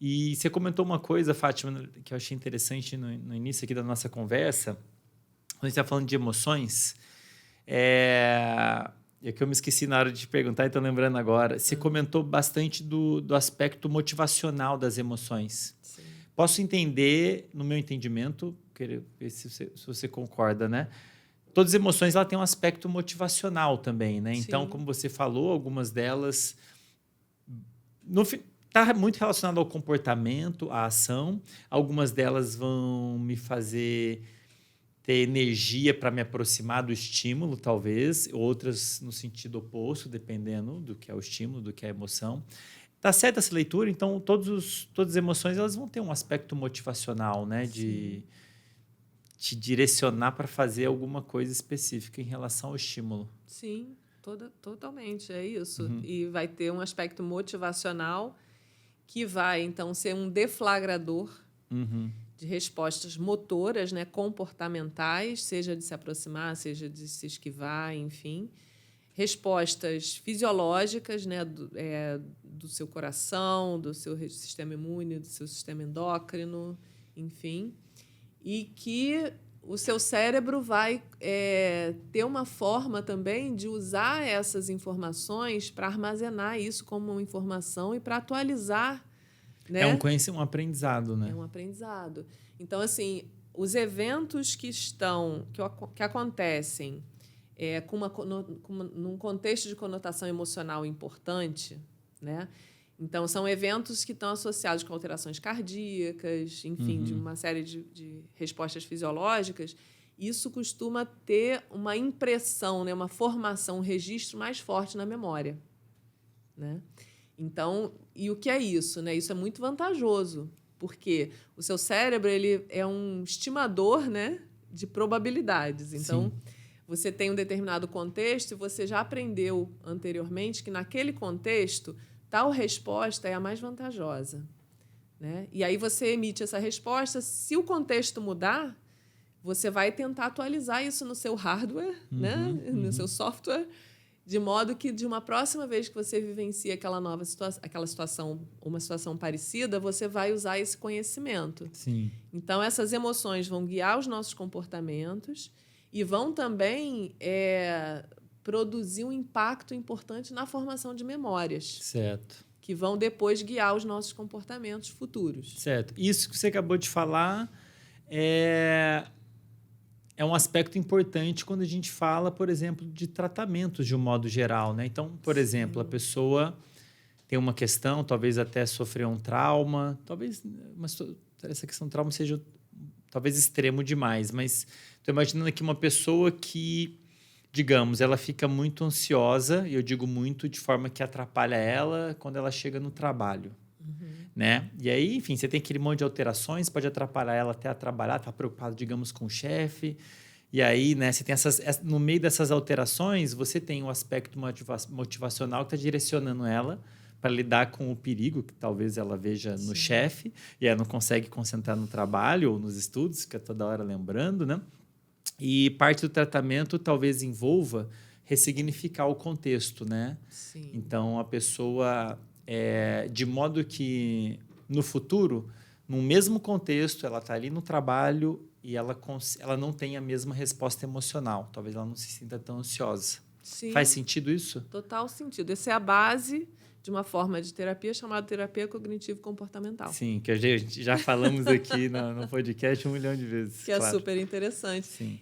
E você comentou uma coisa, Fátima, que eu achei interessante no início aqui da nossa conversa. Quando a gente está falando de emoções, é que eu me esqueci na hora de te perguntar e estou lembrando agora. Você comentou bastante do aspecto motivacional das emoções. Sim. Posso entender, no meu entendimento, queria ver se você concorda, né? Todas as emoções ela têm um aspecto motivacional também, né? Então, Sim. como você falou, algumas delas está muito relacionado ao comportamento, à ação. Algumas delas vão me fazer ter energia para me aproximar do estímulo, talvez. Outras no sentido oposto, dependendo do que é o estímulo, do que é a emoção. Tá certa essa leitura? Então, todas as emoções elas vão ter um aspecto motivacional, né? De te direcionar para fazer alguma coisa específica em relação ao estímulo. Sim, totalmente, é isso. E vai ter um aspecto motivacional que vai, então, ser um deflagrador de respostas motoras, né, comportamentais, seja de se aproximar, seja de se esquivar, enfim. Respostas fisiológicas, né, do seu coração, do seu sistema imune, do seu sistema endócrino, enfim. E que o seu cérebro vai ter uma forma também de usar essas informações para armazenar isso como uma informação e para atualizar, né? É um aprendizado, né? É um aprendizado. Então, assim, os eventos que acontecem num contexto de conotação emocional importante, né? Então, são eventos que estão associados com alterações cardíacas, enfim, de uma série de respostas fisiológicas. Isso costuma ter uma impressão, né? Uma formação, um registro mais forte na memória, né? Então, e o que é isso, né? Isso é muito vantajoso, porque o seu cérebro ele é um estimador, né, de probabilidades. Então, você tem um determinado contexto e você já aprendeu anteriormente que naquele contexto tal resposta é a mais vantajosa, né? E aí você emite essa resposta. Se o contexto mudar, você vai tentar atualizar isso no seu hardware, né? No seu software, de modo que de uma próxima vez que você vivencia aquela situação, uma situação parecida, você vai usar esse conhecimento. Sim. Então, essas emoções vão guiar os nossos comportamentos e vão também produzir um impacto importante na formação de memórias. Certo. Que vão depois guiar os nossos comportamentos futuros. Certo. Isso que você acabou de falar é um aspecto importante quando a gente fala, por exemplo, de tratamentos de um modo geral, né? Então, por exemplo, a pessoa tem uma questão, talvez até sofreu um trauma, talvez essa questão do trauma seja talvez extremo demais, mas estou imaginando aqui uma pessoa que, digamos, ela fica muito ansiosa, e eu digo muito de forma que atrapalha ela quando ela chega no trabalho. Né? E aí, enfim, você tem aquele monte de alterações, pode atrapalhar ela até a trabalhar, tá preocupado, digamos, com o chefe. E aí, né, você tem no meio dessas alterações, você tem o aspecto motivacional que está direcionando ela para lidar com o perigo que talvez ela veja no chefe, e ela não consegue concentrar no trabalho ou nos estudos, fica toda hora lembrando, né? E parte do tratamento talvez envolva ressignificar o contexto, né? Sim. Então, a pessoa, de modo que no futuro, no mesmo contexto, ela está ali no trabalho e ela não tem a mesma resposta emocional. Talvez ela não se sinta tão ansiosa. Sim. Faz sentido isso? Total sentido. Essa é a base de uma forma de terapia chamada terapia cognitivo-comportamental. Sim, que a gente já falamos aqui no podcast 1 milhão de vezes. Que é super interessante. Sim.